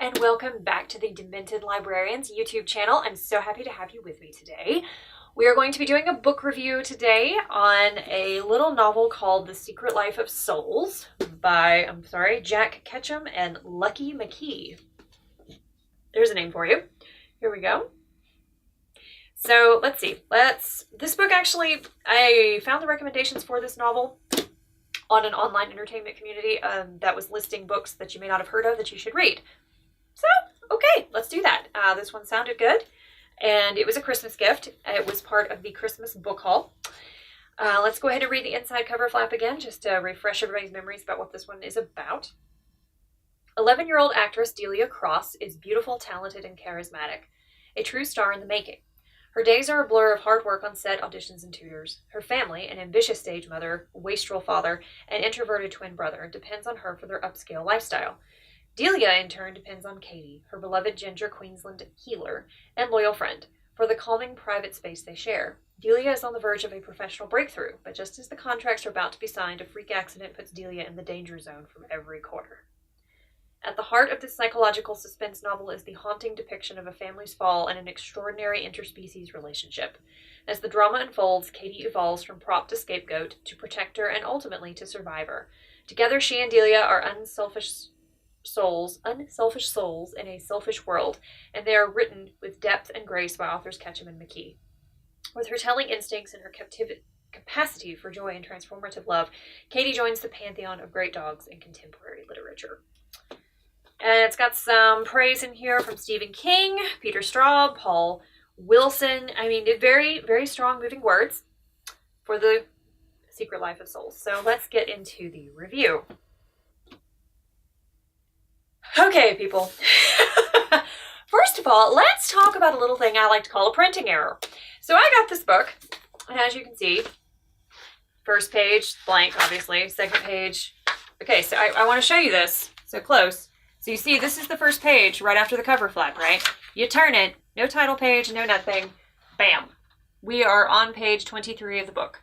and welcome back to the Demented Librarians YouTube channel. I'm so happy to have you with me today. We are going to be doing a book review today on a little novel called The Secret Life of Souls by, Jack Ketchum and Lucky McKee. There's a name for you. Here we go. So let's see. This book actually, I found the recommendations for this novel on an online entertainment community that was listing books that you may not have heard of that you should read. So, okay, let's do that. This one sounded good, and it was a Christmas gift. It was part of the Christmas book haul. Let's go ahead and read the inside cover flap again, just to refresh everybody's memories about what this one is about. 11-year-old actress Delia Cross is beautiful, talented, and charismatic, a true star in the making. Her days are a blur of hard work on set, auditions, and tutors. Her family, an ambitious stage mother, wastrel father, and introverted twin brother, depends on her for their upscale lifestyle. Delia, in turn, depends on Katie, her beloved ginger Queensland healer and loyal friend, for the calming private space they share. Delia is on the verge of a professional breakthrough, but just as the contracts are about to be signed, a freak accident puts Delia in the danger zone from every quarter. At the heart of this psychological suspense novel is the haunting depiction of a family's fall and an extraordinary interspecies relationship. As the drama unfolds, Katie evolves from prop to scapegoat, to protector, and ultimately to survivor. Together, she and Delia are unselfish souls in a selfish world, and they are written with depth and grace by authors Ketchum and McKee. With her telling instincts and her capacity for joy and transformative love, Katie joins the pantheon of great dogs in contemporary literature. And it's got some praise in here from Stephen King, Peter Straub, Paul Wilson. I mean, very, very strong moving words for The Secret Life of Souls. So let's get into the review. Okay, people. First of all, let's talk about a little thing I like to call a printing error. So I got this book, and as you can see, first page, blank, obviously. Second page. Okay, so I want to show you this. So close. So you see, this is the first page right after the cover flap, right? You turn it, no title page, no nothing. Bam. We are on page 23 of the book.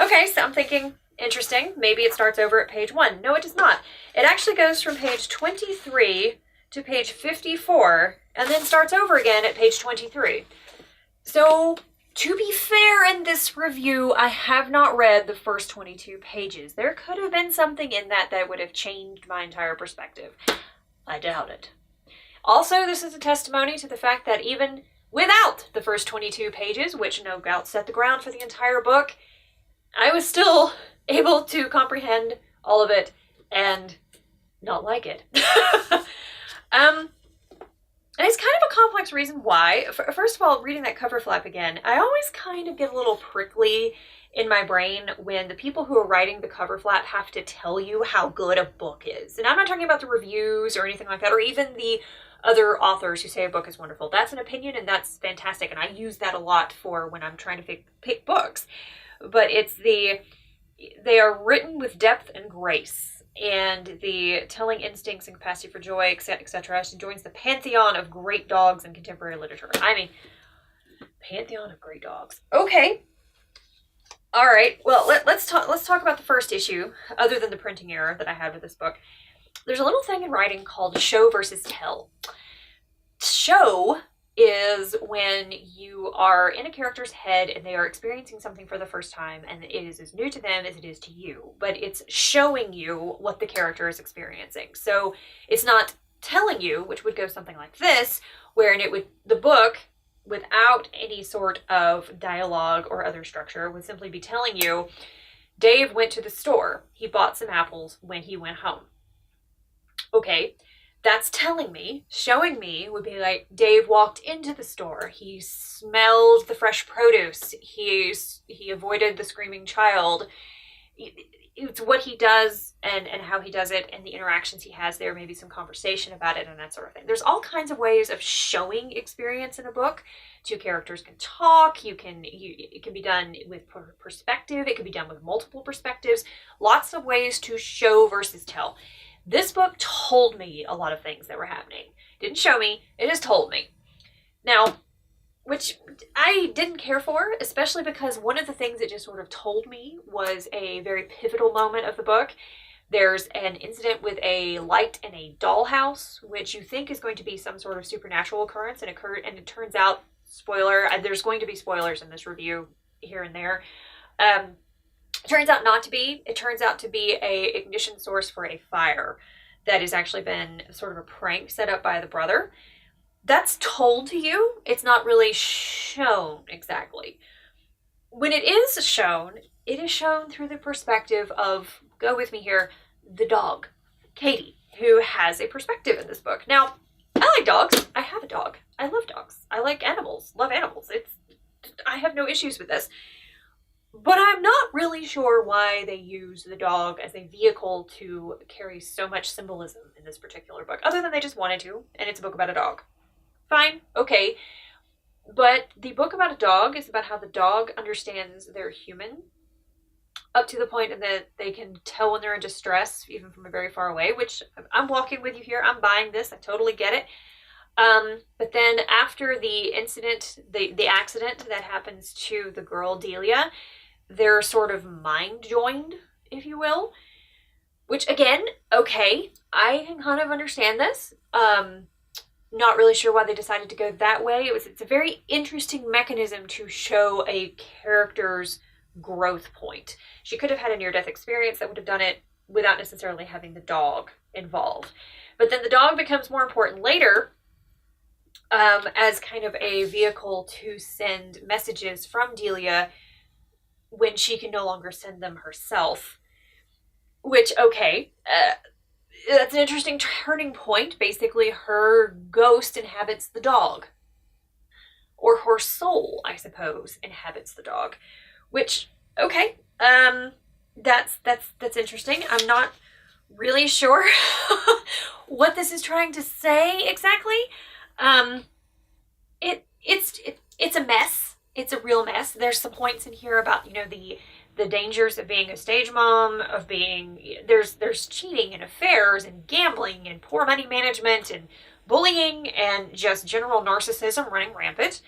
Okay, so I'm thinking, interesting. Maybe it starts over at page 1. No, it does not. It actually goes from page 23 to page 54 and then starts over again at page 23. So, to be fair, in this review, I have not read the first 22 pages. There could have been something in that would have changed my entire perspective. I doubt it. Also, this is a testimony to the fact that even without the first 22 pages, which no doubt set the ground for the entire book, I was still able to comprehend all of it and not like it. And it's kind of a complex reason why. First of all, reading that cover flap again, I always kind of get a little prickly in my brain when the people who are writing the cover flap have to tell you how good a book is. And I'm not talking about the reviews or anything like that, or even the other authors who say a book is wonderful. That's an opinion, and that's fantastic, and I use that a lot for when I'm trying to pick books. But they are written with depth and grace, and the telling instincts and capacity for joy, etc. She joins the pantheon of great dogs in contemporary literature. I mean, pantheon of great dogs. Okay. All right. Well, let's talk about the first issue, other than the printing error that I had with this book. There's a little thing in writing called show versus tell. Show is when you are in a character's head and they are experiencing something for the first time and it is as new to them as it is to you, but it's showing you what the character is experiencing. So it's not telling you, which would go something like this, wherein the book, without any sort of dialogue or other structure, would simply be telling you, Dave went to the store. He bought some apples when he went home. Okay. That's telling me, showing me would be like, Dave walked into the store. He smelled the fresh produce. He avoided the screaming child. It's what he does and how he does it and the interactions he has there, maybe some conversation about it and that sort of thing. There's all kinds of ways of showing experience in a book. Two characters can talk. It can be done with perspective. It can be done with multiple perspectives. Lots of ways to show versus tell. This book told me a lot of things that were happening. Didn't show me, it just told me. Now, which I didn't care for, especially because one of the things it just sort of told me was a very pivotal moment of the book. There's an incident with a light in a dollhouse, which you think is going to be some sort of supernatural occurrence, and it turns out, spoiler, there's going to be spoilers in this review here and there. Turns out not to be. It turns out to be a ignition source for a fire that has actually been sort of a prank set up by the brother. That's told to you. It's not really shown exactly. When it is shown through the perspective of, go with me here, the dog, Katie, who has a perspective in this book. Now, I like dogs. I have a dog. I love dogs. I like animals. Love animals. I have no issues with this. But I'm not really sure why they use the dog as a vehicle to carry so much symbolism in this particular book, other than they just wanted to, and it's a book about a dog. Fine, okay. But the book about a dog is about how the dog understands they're human, up to the point that they can tell when they're in distress, even from a very far away, which I'm walking with you here. I'm buying this. I totally get it. But then after the incident, the accident that happens to the girl, Delia, they're sort of mind joined, if you will, which again, okay, I can kind of understand this. Not really sure why they decided to go that way. It's a very interesting mechanism to show a character's growth point. She could have had a near-death experience that would have done it without necessarily having the dog involved. But then the dog becomes more important later, as kind of a vehicle to send messages from Delia when she can no longer send them herself. Which, okay, that's an interesting turning point. Basically, her ghost inhabits the dog. Or her soul, I suppose, inhabits the dog. Which, okay, that's interesting. I'm not really sure what this is trying to say exactly. It's a mess. It's a real mess. There's some points in here about, the dangers of being a stage mom, of being, there's cheating and affairs and gambling and poor money management and bullying and just general narcissism running rampant.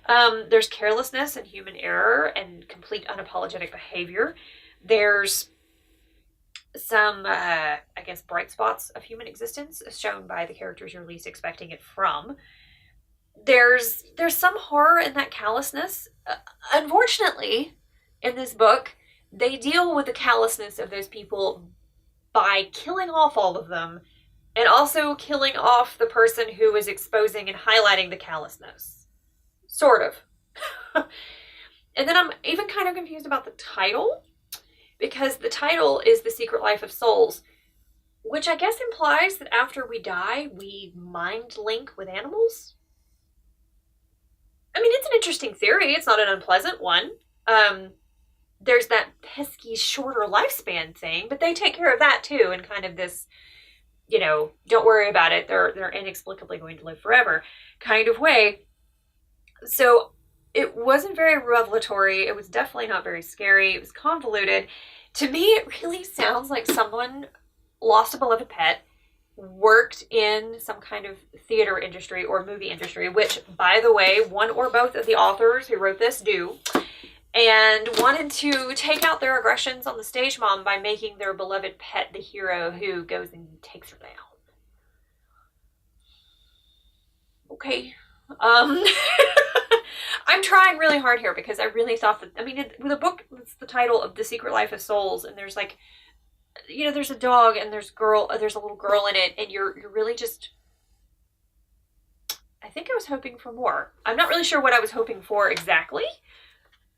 There's carelessness and human error and complete unapologetic behavior. There's some, bright spots of human existence as shown by the characters you're least expecting it from. There's some horror in that callousness. Unfortunately, in this book, they deal with the callousness of those people by killing off all of them and also killing off the person who is exposing and highlighting the callousness. Sort of. And then I'm even kind of confused about the title, because the title is The Secret Life of Souls, which I guess implies that after we die, we mind link with animals. I mean, it's an interesting theory. It's not an unpleasant one. There's that pesky shorter lifespan thing, but they take care of that too in kind of this, don't worry about it. They're inexplicably going to live forever kind of way. So it wasn't very revelatory. It was definitely not very scary. It was convoluted. To me, it really sounds like someone lost a beloved pet, worked in some kind of theater industry or movie industry, which, by the way, one or both of the authors who wrote this do, and wanted to take out their aggressions on the stage mom by making their beloved pet the hero who goes and takes her down. Okay. I'm trying really hard here because I really thought that, the book, it's the title of The Secret Life of Souls, and there's there's a dog and there's a little girl in it, and you're really just, I think I was hoping for more. I'm not really sure what I was hoping for exactly,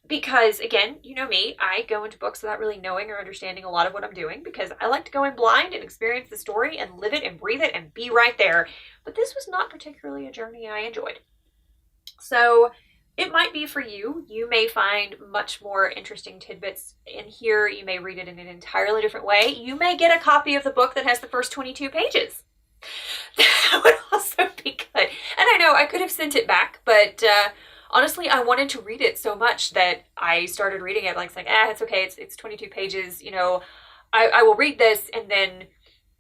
because again, you know me, I go into books without really knowing or understanding a lot of what I'm doing, because I like to go in blind and experience the story and live it and breathe it and be right there. But this was not particularly a journey I enjoyed. So it might be for you. You may find much more interesting tidbits in here. You may read it in an entirely different way. You may get a copy of the book that has the first 22 pages. That would also be good. And I know I could have sent it back, but honestly, I wanted to read it so much that I started reading it. Like, it's okay. It's 22 pages. I will read this, and then,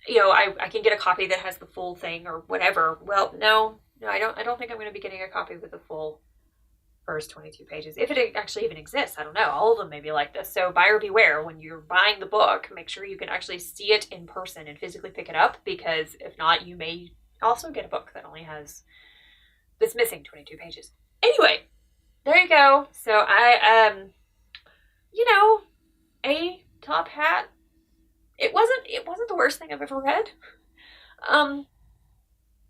I can get a copy that has the full thing or whatever. Well, no, I don't think I'm going to be getting a copy with the full first 22 pages. If it actually even exists, I don't know. All of them may be like this. So buyer beware. When you're buying the book, make sure you can actually see it in person and physically pick it up, because if not, you may also get a book that only has this missing 22 pages. Anyway, there you go. So I, you know, a top hat. It wasn't the worst thing I've ever read.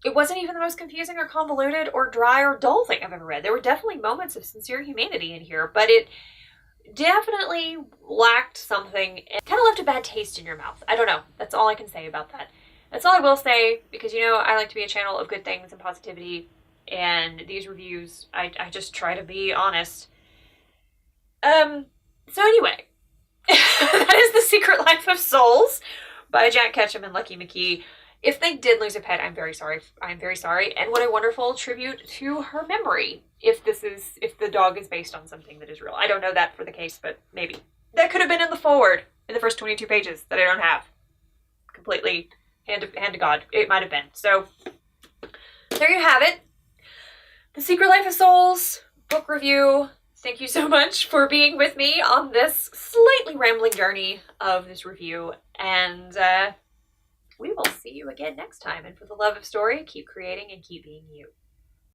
It wasn't even the most confusing or convoluted or dry or dull thing I've ever read. There were definitely moments of sincere humanity in here, but it definitely lacked something. It kind of left a bad taste in your mouth. I don't know. That's all I can say about that. That's all I will say, because, you know, I like to be a channel of good things and positivity, and these reviews, I just try to be honest. So anyway, that is The Secret Life of Souls by Jack Ketchum and Lucky McKee. If they did lose a pet, I'm very sorry. I'm very sorry. And what a wonderful tribute to her memory. If the dog is based on something that is real. I don't know that for the case, but maybe. That could have been in the foreword in the first 22 pages that I don't have. Completely hand to God. It might have been. So there you have it. The Secret Life of Souls book review. Thank you so much for being with me on this slightly rambling journey of this review. And we will see you again next time. And for the love of story, keep creating and keep being you.